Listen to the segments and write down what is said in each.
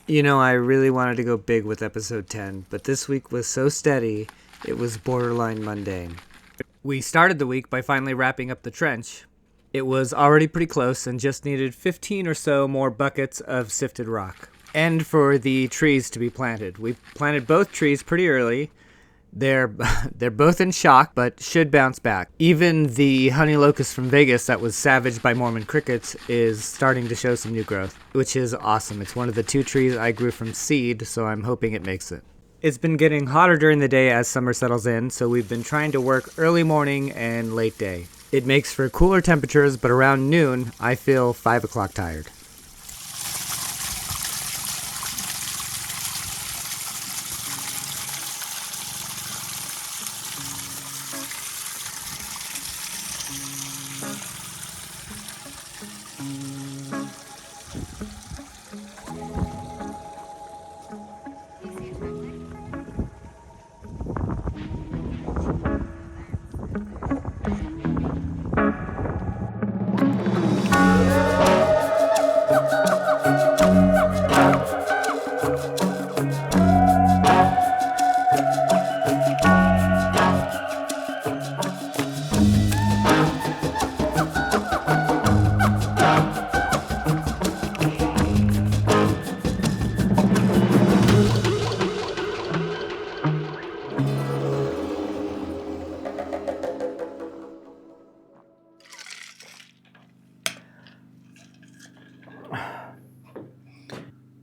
You know, I really wanted to go big with episode 10, but this week was so steady, it was borderline mundane. We started the week by finally wrapping up the trench. It was already pretty close and just needed 15 or so more buckets of sifted rock. And for the trees to be planted. We planted both trees pretty early. They're both in shock, but should bounce back. Even the honeylocust from Vegas that was savaged by Mormon crickets is starting to show some new growth, which is awesome. It's one of the 2 trees I grew from seed, so I'm hoping it makes it. It's been getting hotter during the day as summer settles in, so we've been trying to work early morning and late day. It makes for cooler temperatures, but around noon, I feel 5 o'clock tired.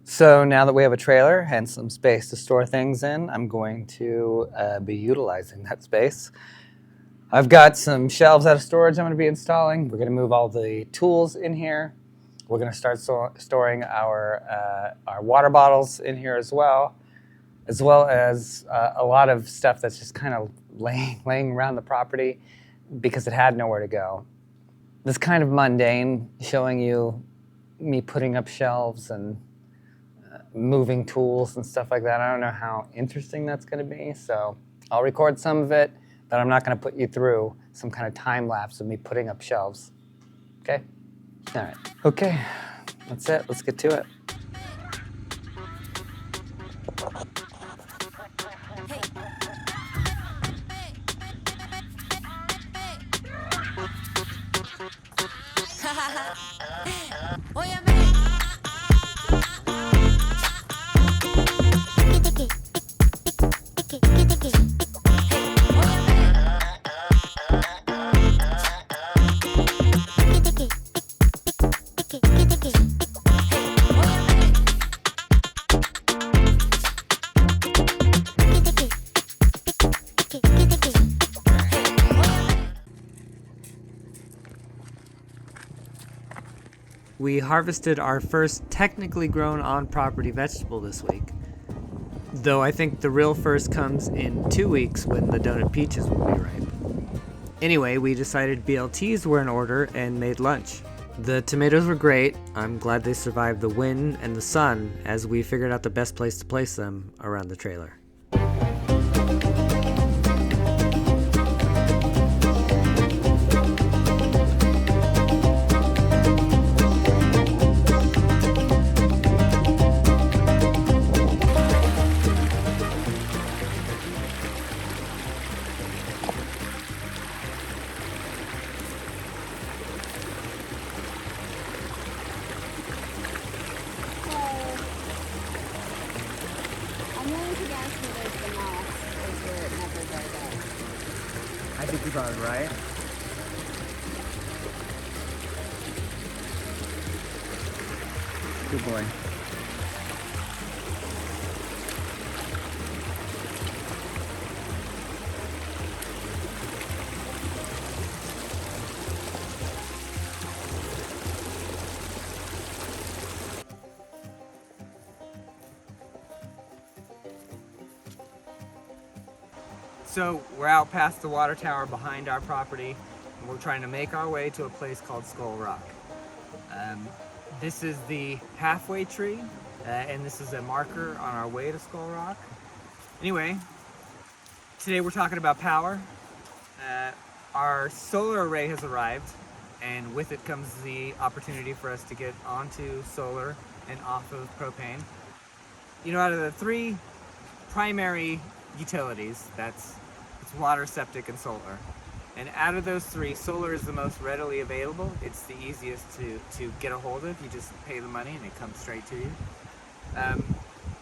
So now that we have a trailer and some space to store things in, I'm going to be utilizing that space. I've got some shelves out of storage I'm going to be installing. We're going to move all the tools in here. We're going to start storing our water bottles in here as well as a lot of stuff that's just kind of laying around the property because it had nowhere to go. This kind of mundane, showing you me putting up shelves and moving tools and stuff like that. I don't know how interesting that's going to be, so I'll record some of it, but I'm not going to put you through some kind of time lapse of me putting up shelves. Okay? All right. Okay, that's it. Let's get to it. We harvested our first technically grown on-property vegetable this week, though I think the real first comes in 2 weeks when the donut peaches will be ripe. Anyway, we decided BLTs were in order and made lunch. The tomatoes were great. I'm glad they survived the wind and the sun as we figured out the best place to place them around the trailer. I think you got it right. Good boy. So we're out past the water tower behind our property, and we're trying to make our way to a place called Skull Rock. This is the halfway tree, and this is a marker on our way to Skull Rock. Anyway, today we're talking about power. Our solar array has arrived, and with it comes the opportunity for us to get onto solar and off of propane. out of the three primary utilities, it's water, septic, and solar. And out of those three, solar is the most readily available. It's the easiest to get a hold of. You just pay the money and it comes straight to you.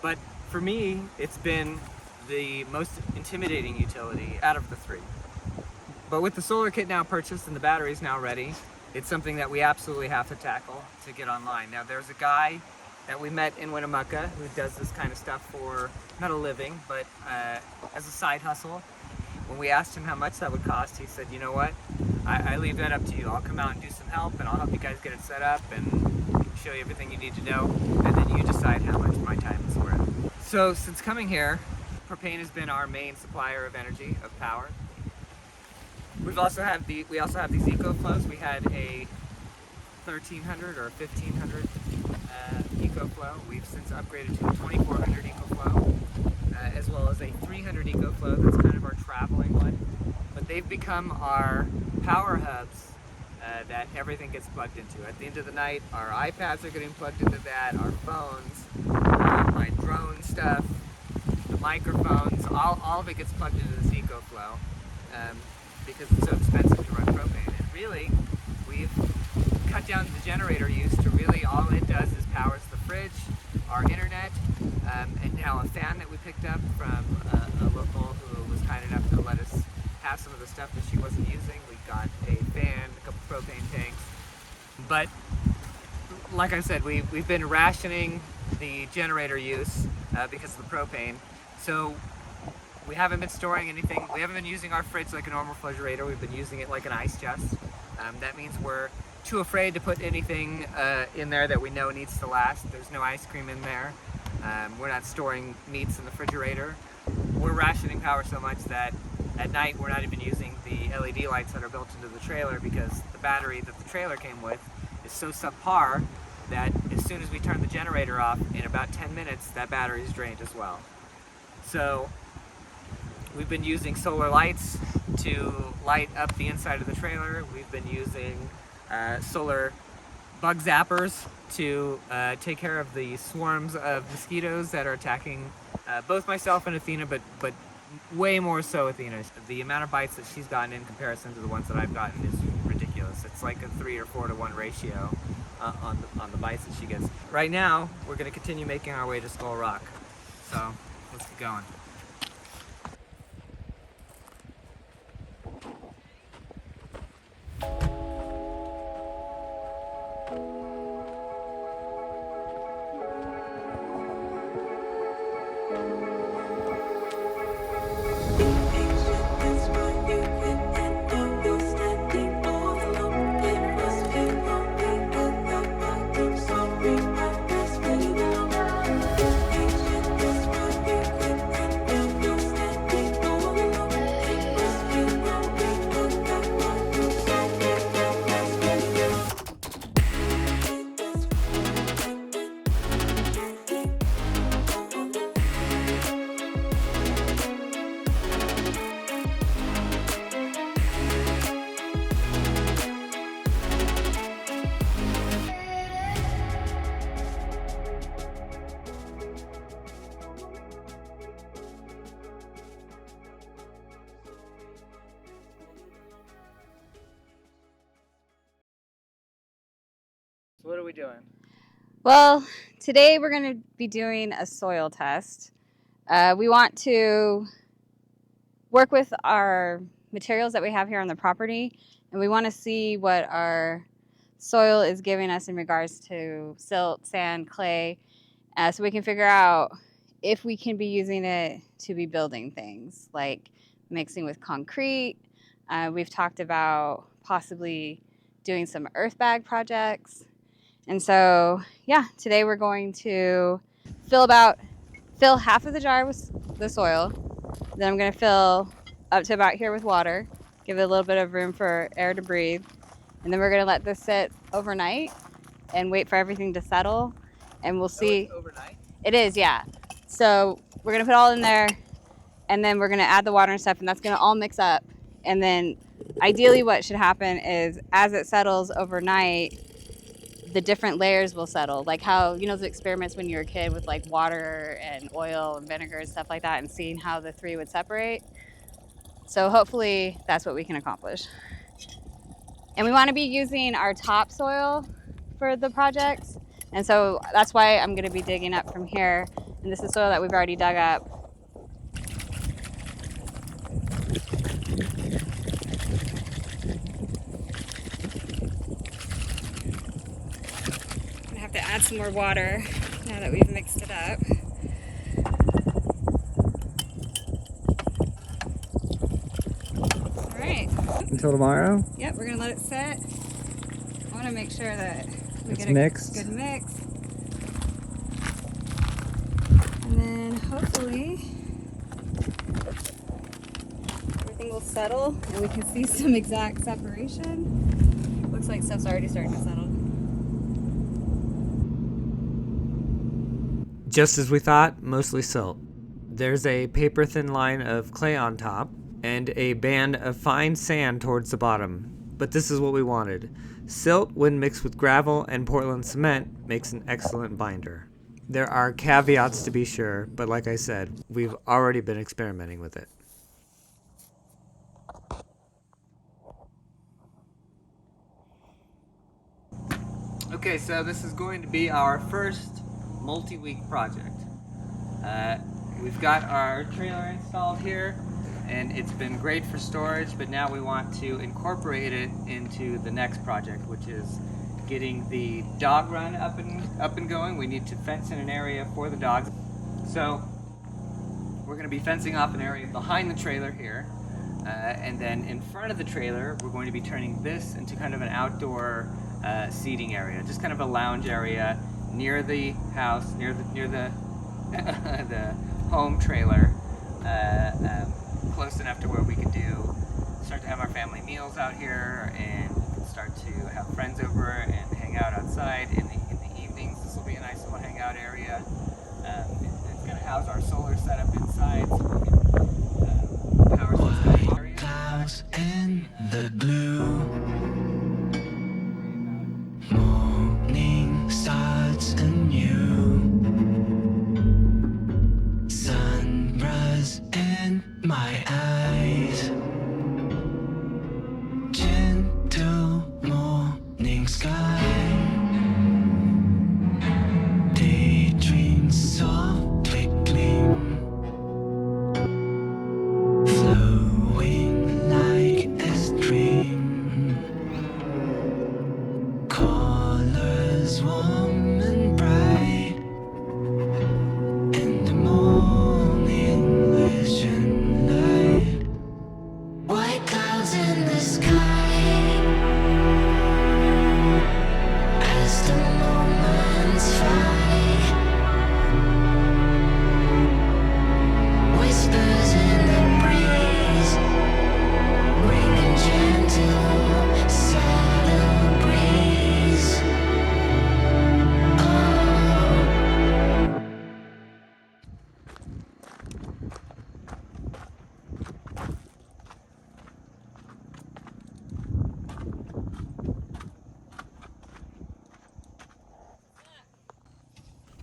But for me, it's been the most intimidating utility out of the three. But with the solar kit now purchased and the batteries now ready, it's something that we absolutely have to tackle to get online. Now, there's a guy that we met in Winnemucca who does this kind of stuff for, not a living, but as a side hustle. When we asked him how much that would cost, he said, you know what, I leave that up to you. I'll come out and do some help, and I'll help you guys get it set up and show you everything you need to know, and then you decide how much my time is worth. So since coming here, propane has been our main supplier of energy, of power. We also have these EcoFlows. We had a 1300 or 1500 EcoFlow. We've since upgraded to a 2400 EcoFlow, as well as a 300 EcoFlow. That's kind of our traveling one. But they've become our power hubs that everything gets plugged into. At the end of the night, our iPads are getting plugged into that, our phones, my drone stuff, the microphones, all of it gets plugged into this EcoFlow because it's so expensive to run propane. And really, we've cut down the generator use to really all it does is powers the fridge, our internet, and now a fan that we picked up from a local who was kind enough to let us have some of the stuff that she wasn't using. We got a fan, a couple propane tanks. But like I said, we've been rationing the generator use because of the propane. So we haven't been storing anything. We haven't been using our fridge like a normal refrigerator. We've been using it like an ice chest. That means we're too afraid to put anything in there that we know needs to last. There's no ice cream in there. We're not storing meats in the refrigerator. We're rationing power so much that at night we're not even using the LED lights that are built into the trailer because the battery that the trailer came with is so subpar that as soon as we turn the generator off, in about 10 minutes, that battery is drained as well. So we've been using solar lights to light up the inside of the trailer. We've been using solar bug zappers to take care of the swarms of mosquitoes that are attacking both myself and Athena, but way more so Athena. The amount of bites that she's gotten in comparison to the ones that I've gotten is ridiculous. It's like a 3 or 4 to 1 ratio on the bites that she gets. Right now, we're going to continue making our way to Skull Rock. So let's get going. So what are we doing? Well, today we're going to be doing a soil test. We want to work with our materials that we have here on the property, and we want to see what our soil is giving us in regards to silt, sand, clay, so we can figure out if we can be using it to be building things, like mixing with concrete. We've talked about possibly doing some earth bag projects. And so, yeah, today we're going to fill half of the jar with the soil. Then I'm going to fill up to about here with water, give it a little bit of room for air to breathe. And then we're going to let this sit overnight and wait for everything to settle. And we'll see. It's overnight? It is, yeah. So we're going to put it all in there, and then we're going to add the water and stuff, and that's going to all mix up. And then ideally what should happen is as it settles overnight, the different layers will settle. Like how, you know, the experiments when you were a kid with like water and oil and vinegar and stuff like that, and seeing how the three would separate. So hopefully that's what we can accomplish. And we want to be using our topsoil for the project. And so that's why I'm going to be digging up from here. And this is soil that we've already dug up. I'm going to have to add some more water now that we've mixed it up. All right. Until tomorrow? Yep, we're going to let it set. I want to make sure that we It's get a mixed. good mix. And then hopefully everything will settle and we can see some exact separation. Looks like stuff's already starting to settle. Just as we thought, mostly silt. There's a paper-thin line of clay on top and a band of fine sand towards the bottom. But this is what we wanted. Silt, when mixed with gravel and Portland cement, makes an excellent binder. There are caveats to be sure, but like I said, we've already been experimenting with it. Okay, so this is going to be our first multi-week project. We've got our trailer installed here, and it's been great for storage, but now we want to incorporate it into the next project, which is getting the dog run up and going. We need to fence in an area for the dogs. So we're going to be fencing off an area behind the trailer here, and then in front of the trailer we're going to be turning this into kind of an outdoor seating area, just kind of a lounge area near the house, near the the home trailer, close enough to where we can start to have our family meals out here, and start to have friends over and hang out outside in the evenings. This will be a nice little hangout area. It's going to house our solar setup inside, so we can power some area. Clouds in the blue. Morning starts anew. Sunrise in my eyes. Gentle morning sky. Daydreams softly gleam. Flowing like a stream. Colors warm and bright. In the morning vision light. White clouds in the sky. As the moments fly. Whispers in the breeze. Ringing gentle, subtle breeze.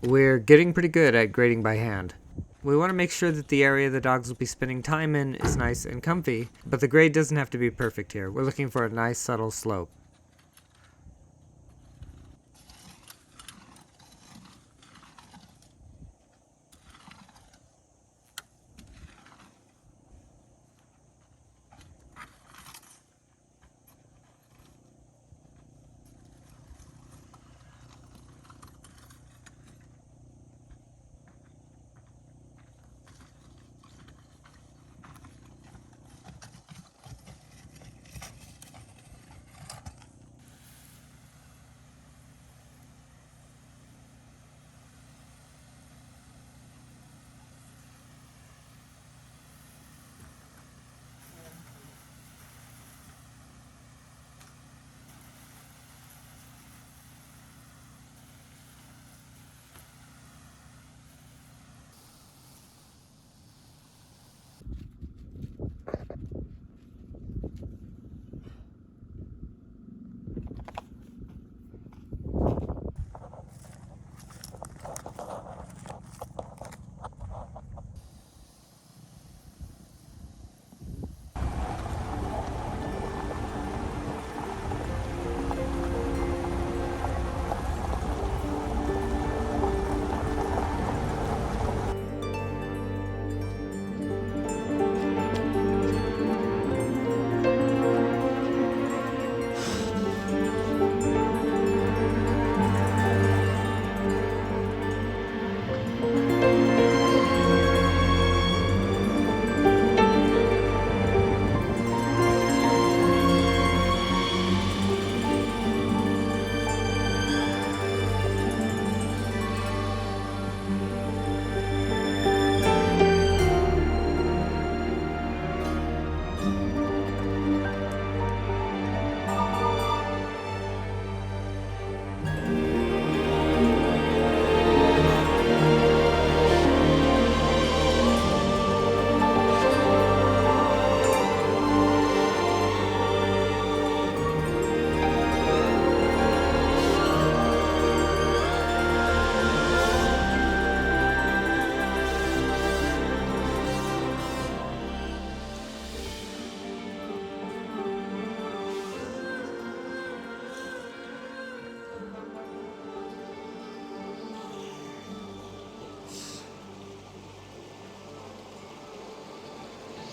We're getting pretty good at grading by hand. We want to make sure that the area the dogs will be spending time in is nice and comfy, but the grade doesn't have to be perfect here. We're looking for a nice subtle slope.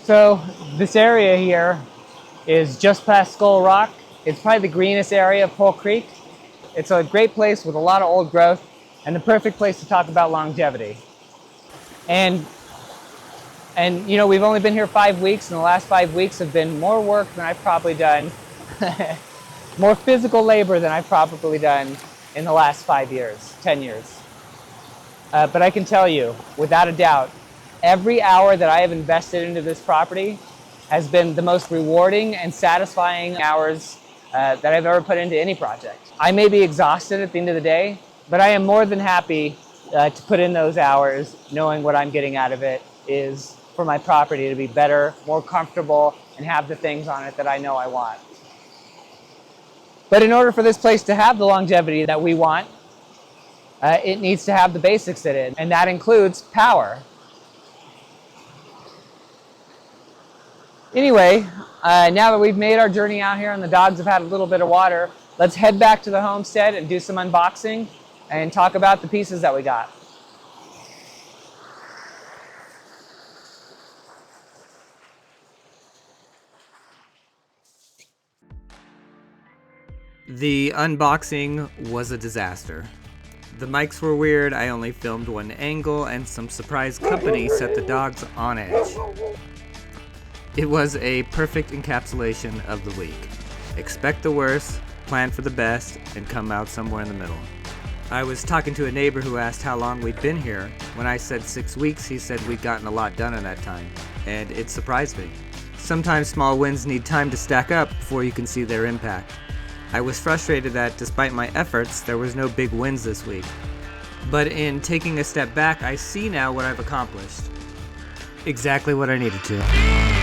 So this area here is just past Skull Rock. It's probably the greenest area of Pole Creek. It's a great place with a lot of old growth and the perfect place to talk about longevity. And you know, we've only been here 5 weeks, and the last 5 weeks have been more work than I've probably done, more physical labor than I've probably done in the last 5 years, 10 years. But I can tell you, without a doubt, every hour that I have invested into this property has been the most rewarding and satisfying hours that I've ever put into any project. I may be exhausted at the end of the day, but I am more than happy to put in those hours knowing what I'm getting out of it is for my property to be better, more comfortable, and have the things on it that I know I want. But in order for this place to have the longevity that we want, it needs to have the basics in it, and that includes power. Anyway, now that we've made our journey out here and the dogs have had a little bit of water, let's head back to the homestead and do some unboxing and talk about the pieces that we got. The unboxing was a disaster. The mics were weird, I only filmed one angle, and some surprise company set the dogs on edge. It was a perfect encapsulation of the week. Expect the worst, plan for the best, and come out somewhere in the middle. I was talking to a neighbor who asked how long we'd been here. When I said 6 weeks, he said we'd gotten a lot done in that time, and it surprised me. Sometimes small wins need time to stack up before you can see their impact. I was frustrated that despite my efforts, there was no big wins this week. But in taking a step back, I see now what I've accomplished. Exactly what I needed to.